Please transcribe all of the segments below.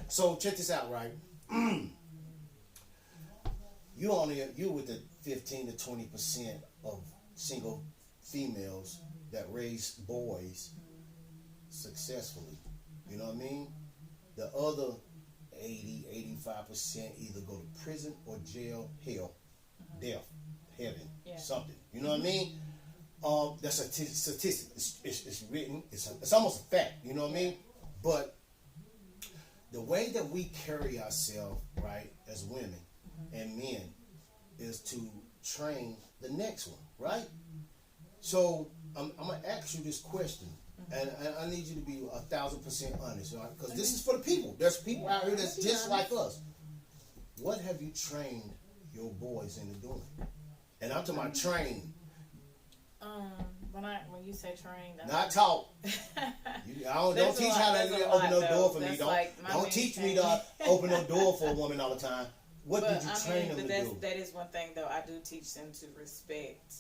So check this out, right? You with the 15 to 20% of single females that raise boys successfully. You know what I mean? The other 80, 85% either go to prison or jail, hell, death, heaven, something. You know what I mean? That's a statistic. It's written. It's almost a fact. You know what I mean? But the way that we carry ourselves, right, as women and men, is to train the next one, right? So I'm gonna ask you this question, and I need you to be 1,000% honest, right? Because this is for the people. There's people out here that's just like us. What have you trained your boys into doing? And I'm talking about train. When you say train, not taught. Don't teach how to open no door for me. Don't teach me to open no door for a woman all the time. What did you train them to do? That is one thing, though. I do teach them to respect.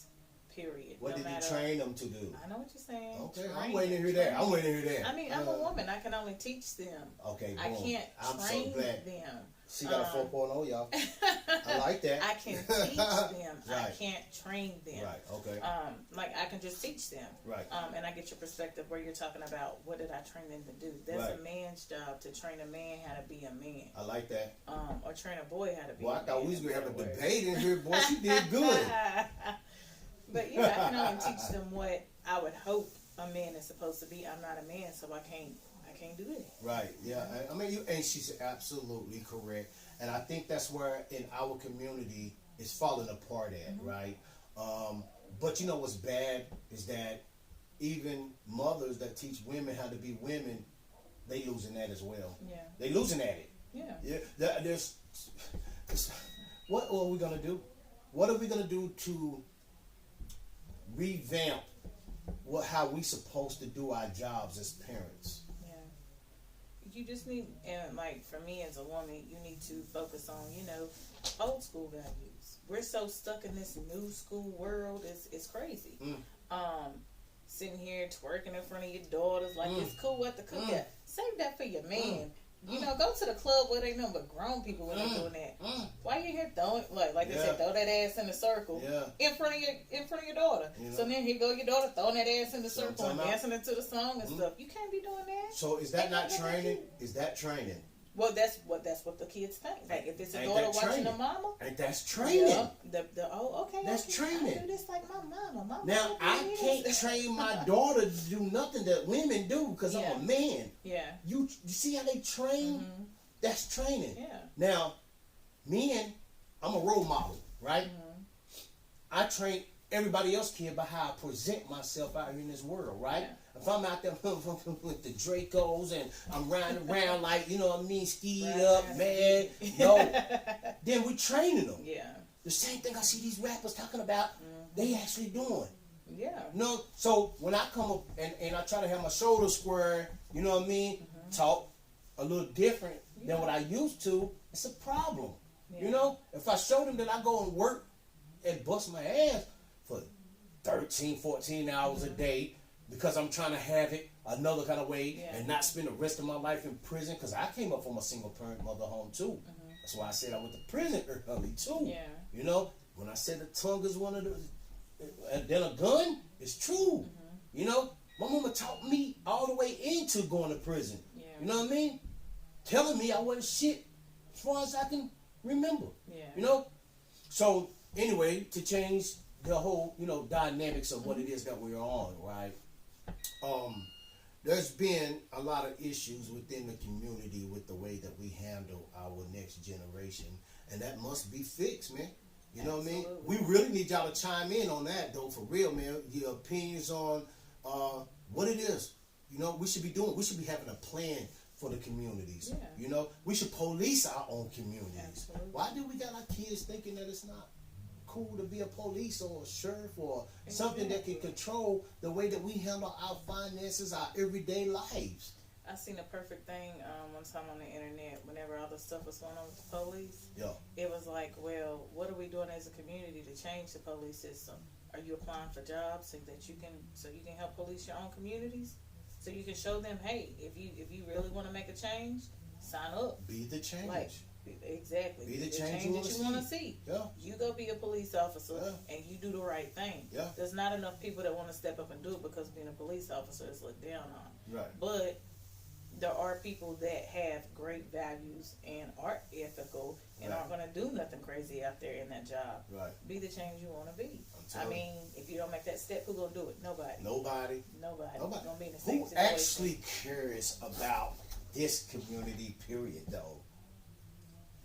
Period. What did you train them to do? I know what you're saying. Okay, I'm waiting to hear that. I'm waiting to hear that. I mean, I'm a woman. I can only teach them. Okay, I can't train them. She got a 4.0, y'all. I like that. I can teach them. Right. I can't train them. Right. Okay. Like I can just teach them. Right. And I get your perspective where you're talking about what did I train them to do. That's a man's job to train a man how to be a man. I like that. Or train a boy how to be. Well, I thought we was gonna have a debate in here, boy. She did good. But yeah, I can only teach them what I would hope a man is supposed to be. I'm not a man, so I can't do it. Right. Yeah. I mean, and she's absolutely correct. And I think that's where in our community it's falling apart at, right? But you know what's bad is that even mothers that teach women how to be women, they losing that as well. Yeah. They losing at it. Yeah. Yeah. What are we gonna do? What are we gonna do to revamp how we supposed to do our jobs as parents? You just need, and like for me as a woman, you need to focus on, old school values. We're so stuck in this new school world, it's crazy. Sitting here twerking in front of your daughters like it's cool what the cook at. Save that for your man. Go to the club where they know but grown people when they're doing that. Why you here throwing like they said, throw that ass in a circle in front of your daughter. So then here go your daughter throwing that ass in the circle and dancing into the song and stuff. You can't be doing that. So is that not training? Is that training? Well, that's what the kids think. Like if it's a daughter watching a mama, and that's training. Okay. That's training. I do this like my mama. Now I can't train my daughter to do nothing that women do because I'm a man. Yeah. You see how they train? That's training. Yeah. Now, men, I'm a role model, right? I train everybody else kid by how I present myself out here in this world, right? Yeah. If I'm out there with the Dracos and I'm riding around like, you know what I mean, skied up, mad, then we're training them. Yeah. The same thing I see these rappers talking about, they actually doing. Yeah. So when I come up and I try to have my shoulders square, you know what I mean, talk a little different than what I used to, it's a problem. Yeah. If I show them that I go and work and bust my ass for 13, 14 hours a day, because I'm trying to have it another kind of way and not spend the rest of my life in prison. Because I came up from a single parent mother home too. That's why I said I went to prison early too. Yeah. When I said the tongue is one of the, and then a gun, it's true. My mama taught me all the way into going to prison. Yeah. You know what I mean? Telling me I wasn't shit as far as I can remember. Yeah. So anyway, to change the whole, dynamics of what it is that we're on, right? There's been a lot of issues within the community with the way that we handle our next generation, and that must be fixed, man. You know what I mean? We really need y'all to chime in on that, though, for real, man. Your opinions on what it is. We should be doing. We should be having a plan for the communities. Yeah. We should police our own communities. Absolutely. Why do we got our kids thinking that it's not cool to be a police or a sheriff or something that can control the way that we handle our finances, our everyday lives? I seen a perfect thing one time on the internet. Whenever all the stuff was going on with the police, it was like, well, what are we doing as a community to change the police system? Are you applying for jobs so you can help police your own communities? So you can show them, hey, if you really want to make a change, sign up. Be the change. Like, exactly. Be the change change that you want to see. Yeah. You go be a police officer, Yeah. and you do the right thing. Yeah. There's not enough people that want to step up and do it because being a police officer is looked down on. Right. But there are people that have great values and are ethical and Right. aren't going to do nothing crazy out there in that job. Right. Be the change you want to be. I'm I telling mean, if you don't make that step, who's going to do it? Nobody. Nobody. Nobody. Nobody. Gonna be in the same Who situation. actually cares about this community, period, though?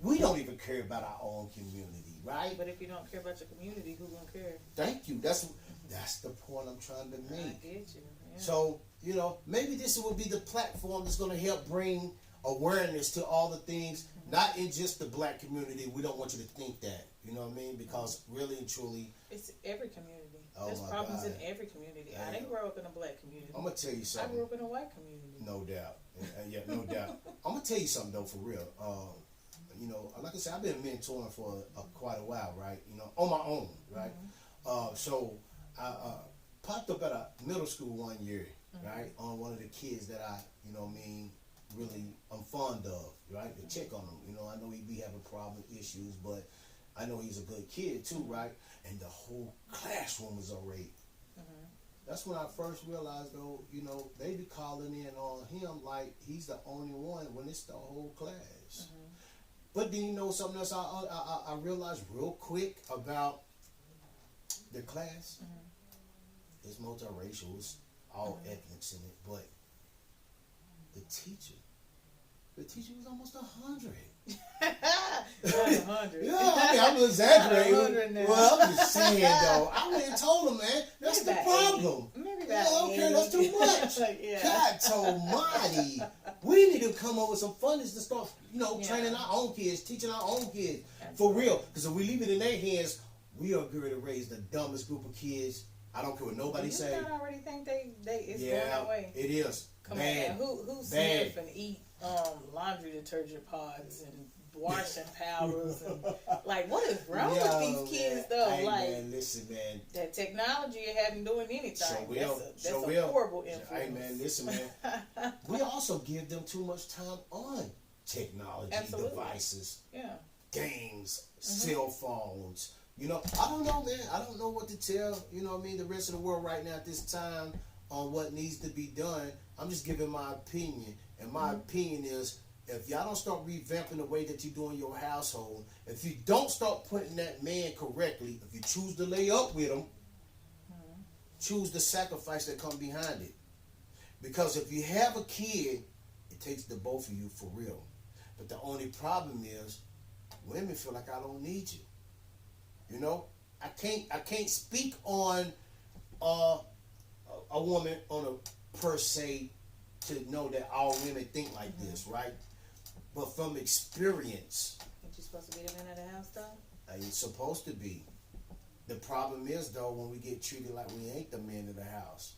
We don't even care about our own community, right? But if you don't care about your community, who's going to care? Thank you. That's the point I'm trying to I make. get you. Yeah. So, maybe this will be the platform that's going to help bring awareness to all the things, not in just the black community. We don't want you to think that, you know what I mean? Because really and truly, It's every community. Oh There's my problems God. in every community. I Damn. didn't grow up in a black community. I'm going to tell you I something. grew up in a white community. No doubt. Yeah, no doubt. I'm going to tell you something, though, for real. Like I said, I've been mentoring for quite a while, right? On my own, right? So I popped up at a middle school one year, right? On one of the kids that I, really I'm fond of, right? To check on him. I know he be having problem issues, but I know he's a good kid too, right? And the whole classroom was irate. That's when I first realized, though, they be calling in on him like he's the only one when it's the whole class. But then something else I realized real quick about the class? It's multiracial, it's all ethnics in it, but the teacher was almost 100. 100. Yeah, I mean, I'm exaggerating. 100 now. Well, I'm just saying, though. I went and told him, man, that's Maybe the about problem. 80. Maybe Yeah, about okay, 80. that's too much. Yeah. God almighty. We need to come up with some funness to start, training Yeah. our own kids, teaching our own kids. Absolutely. For real. Because if we leave it in their hands, we are going to raise the dumbest group of kids. I don't care what nobody Do you say. not already think it's going Yeah, that way? it is. Come Bad. on, man. Who Bad. sniff and eat laundry detergent pods and washing powders and what is wrong with these kids though? Hey, man, listen, man. That technology you haven't doing anything. That's a horrible influence. Hey, man, listen, man. We also give them too much time on technology devices, games, cell phones. I don't know, man. I don't know what to tell, the rest of the world right now at this time on what needs to be done. I'm just giving my opinion. And my opinion is, if y'all don't start revamping the way that you do in your household, if you don't start putting that man correctly, if you choose to lay up with him, choose the sacrifice that come behind it. Because if you have a kid, it takes the both of you for real. But the only problem is, women feel like I don't need you. I can't speak on a woman on a per se to know that all women think like this, right? But from experience, Ain't you supposed to be the man of the house though? it's supposed to be. The problem is, though, when we get treated like we ain't the man of the house.